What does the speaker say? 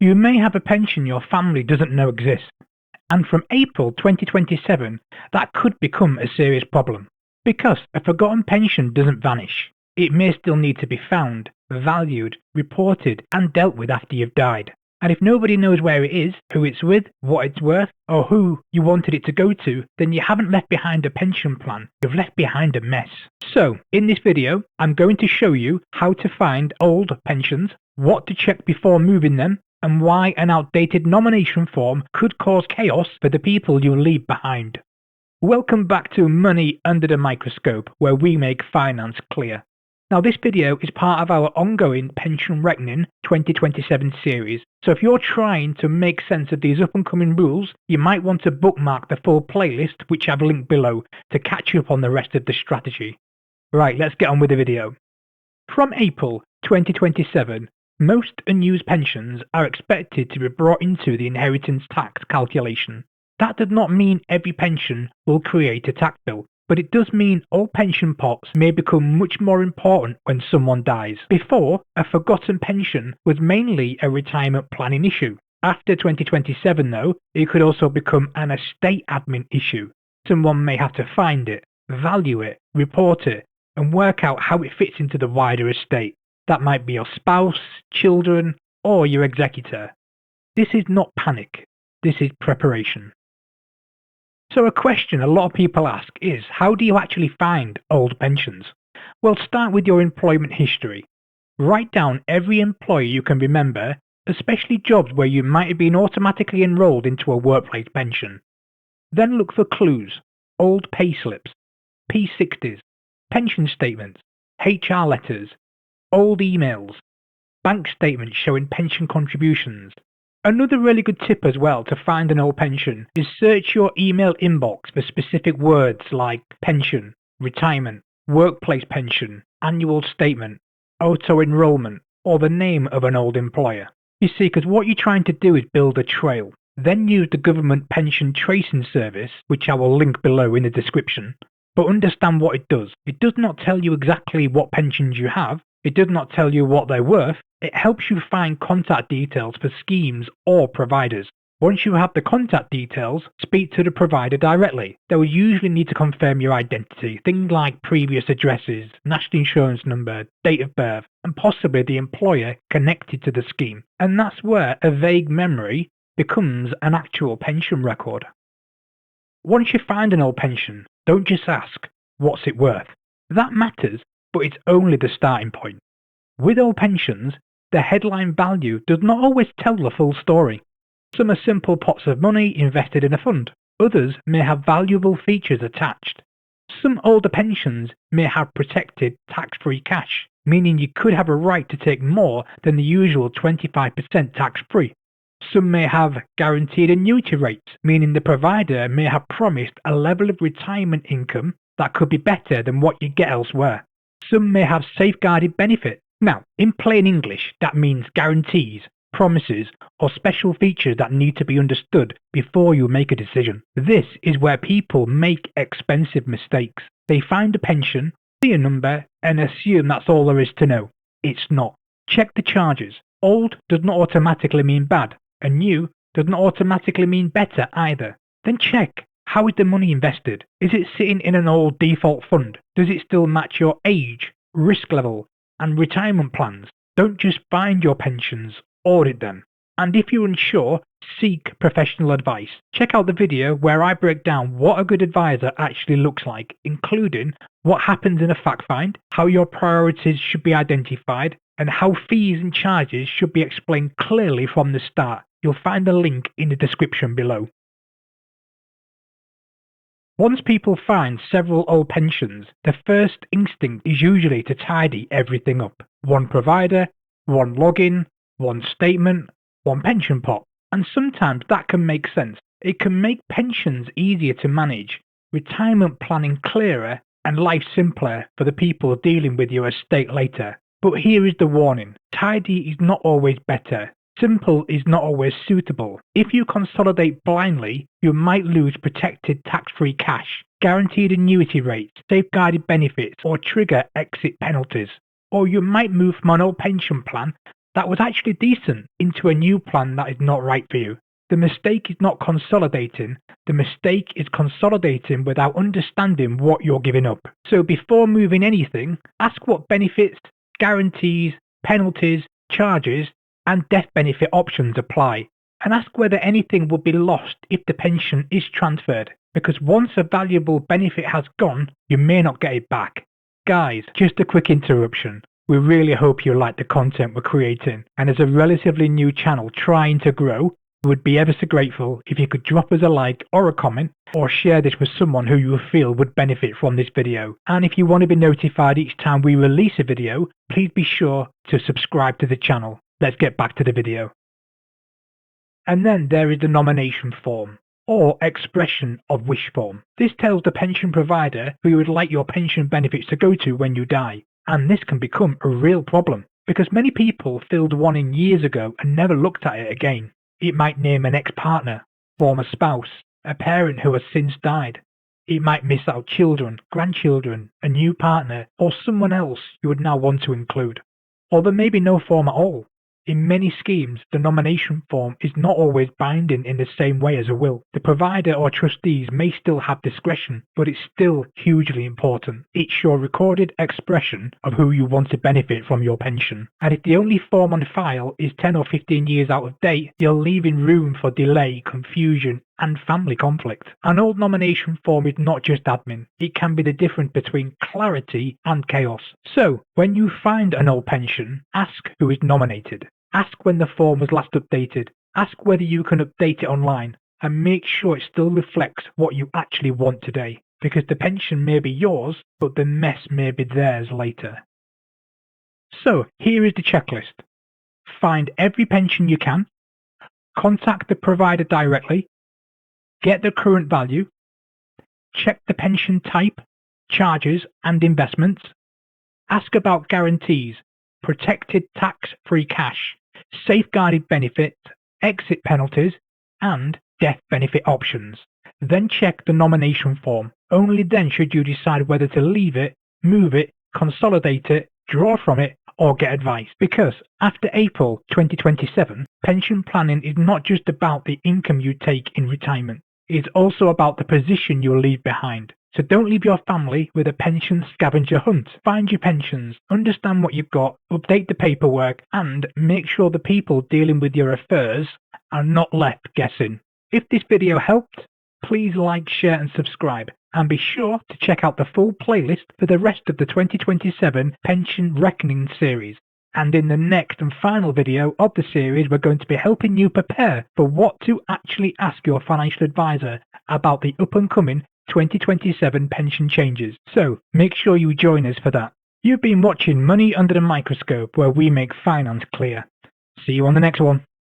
You may have a pension your family doesn't know exists, and from April 2027, that could become a serious problem. Because a forgotten pension doesn't vanish. It may still need to be found, valued, reported, and dealt with after you've died. And if nobody knows where it is, who it's with, what it's worth, or who you wanted it to go to, then you haven't left behind a pension plan, you've left behind a mess. So, in this video, I'm going to show you how to find old pensions, what to check before moving them, and why an outdated nomination form could cause chaos for the people you leave behind. Welcome back to Money Under the Microscope, where we make finance clear. Now, this video is part of our ongoing Pension Reckoning 2027 series, so if you're trying to make sense of these up-and-coming rules, you might want to bookmark the full playlist, which I've linked below, to catch up on the rest of the strategy. Right, let's get on with the video. From April 2027, most unused pensions are expected to be brought into the inheritance tax calculation. That does not mean every pension will create a tax bill, but it does mean all pension pots may become much more important when someone dies. Before, a forgotten pension was mainly a retirement planning issue. After 2027 though, it could also become an estate admin issue. Someone may have to find it, value it, report it, and work out how it fits into the wider estate. That might be your spouse, children, or your executor. This is not panic, this is preparation. So a question a lot of people ask is, how do you actually find old pensions? Well, start with your employment history. Write down every employee you can remember, especially jobs where you might have been automatically enrolled into a workplace pension. Then look for clues, old payslips, P60s, pension statements, HR letters, old emails, bank statements showing pension contributions. Another really good tip as well to find an old pension is search your email inbox for specific words like pension, retirement, workplace pension, annual statement, auto-enrollment, or the name of an old employer. You see, because what you're trying to do is build a trail. Then use the government pension tracing service, which I will link below in the description. But understand what it does. It does not tell you exactly what pensions you have. It does not tell you what they're worth. It helps you find contact details for schemes or providers. Once you have the contact details, speak to the provider directly. They will usually need to confirm your identity, things like previous addresses, national insurance number, date of birth, and possibly the employer connected to the scheme. And that's where a vague memory becomes an actual pension record. Once you find an old pension, don't just ask, what's it worth? That matters, but it's only the starting point. With old pensions, the headline value does not always tell the full story. Some are simple pots of money invested in a fund. Others may have valuable features attached. Some older pensions may have protected tax-free cash, meaning you could have a right to take more than the usual 25% tax-free. Some may have guaranteed annuity rates, meaning the provider may have promised a level of retirement income that could be better than what you get elsewhere. Some may have safeguarded benefits. Now, in plain English, that means guarantees, promises, or special features that need to be understood before you make a decision. This is where people make expensive mistakes. They find a pension, see a number, and assume that's all there is to know. It's not. Check the charges. Old does not automatically mean bad, and new does not automatically mean better either. Then check, how is the money invested? Is it sitting in an old default fund? Does it still match your age, risk level, and retirement plans? Don't just find your pensions, audit them. And if you're unsure, seek professional advice. Check out the video where I break down what a good advisor actually looks like, including what happens in a fact find, how your priorities should be identified, and how fees and charges should be explained clearly from the start. You'll find the link in the description below. Once people find several old pensions, the first instinct is usually to tidy everything up. One provider, one login, one statement, one pension pot. And sometimes that can make sense. It can make pensions easier to manage, retirement planning clearer, and life simpler for the people dealing with your estate later. But here is the warning. Tidy is not always better. Simple is not always suitable. If you consolidate blindly, you might lose protected tax-free cash, guaranteed annuity rates, safeguarded benefits, or trigger exit penalties. Or you might move from an old pension plan that was actually decent into a new plan that is not right for you. The mistake is not consolidating, the mistake is consolidating without understanding what you're giving up. So before moving anything, ask what benefits, guarantees, penalties, charges, and death benefit options apply, and ask whether anything will be lost if the pension is transferred, because once a valuable benefit has gone, you may not get it back. Guys, just a quick interruption. We really hope you like the content we're creating, and as a relatively new channel trying to grow, we would be ever so grateful if you could drop us a like or a comment, or share this with someone who you feel would benefit from this video. And if you want to be notified each time we release a video, please be sure to subscribe to the channel. Let's get back to the video. And then there is the nomination form, or expression of wish form. This tells the pension provider who you would like your pension benefits to go to when you die. And this can become a real problem, because many people filled one in years ago and never looked at it again. It might name an ex-partner, former spouse, a parent who has since died. It might miss out children, grandchildren, a new partner, or someone else you would now want to include. Or there may be no form at all. In many schemes, the nomination form is not always binding in the same way as a will. The provider or trustees may still have discretion, but it's still hugely important. It's your recorded expression of who you want to benefit from your pension. And if the only form on file is 10 or 15 years out of date, you're leaving room for delay, confusion, and family conflict. An old nomination form is not just admin. It can be the difference between clarity and chaos. So, when you find an old pension, ask who is nominated. Ask when the form was last updated. Ask whether you can update it online. And make sure it still reflects what you actually want today. Because the pension may be yours, but the mess may be theirs later. So, here is the checklist. Find every pension you can. Contact the provider directly. Get the current value. Check the pension type, charges, and investments. Ask about guarantees, protected tax-free cash, safeguarded benefits, exit penalties, and death benefit options. Then check the nomination form. Only then should you decide whether to leave it, move it, consolidate it, draw from it, or get advice. Because after April 2027, pension planning is not just about the income you take in retirement. It's also about the position you'll leave behind. So don't leave your family with a pension scavenger hunt. Find your pensions, understand what you've got, update the paperwork, and make sure the people dealing with your affairs are not left guessing. If this video helped, please like, share, and subscribe. And be sure to check out the full playlist for the rest of the 2027 Pension Reckoning series. And in the next and final video of the series, we're going to be helping you prepare for what to actually ask your financial advisor about the up-and-coming 2027 pension changes. So make sure you join us for that. You've been watching Money Under the Microscope, where we make finance clear. See you on the next one.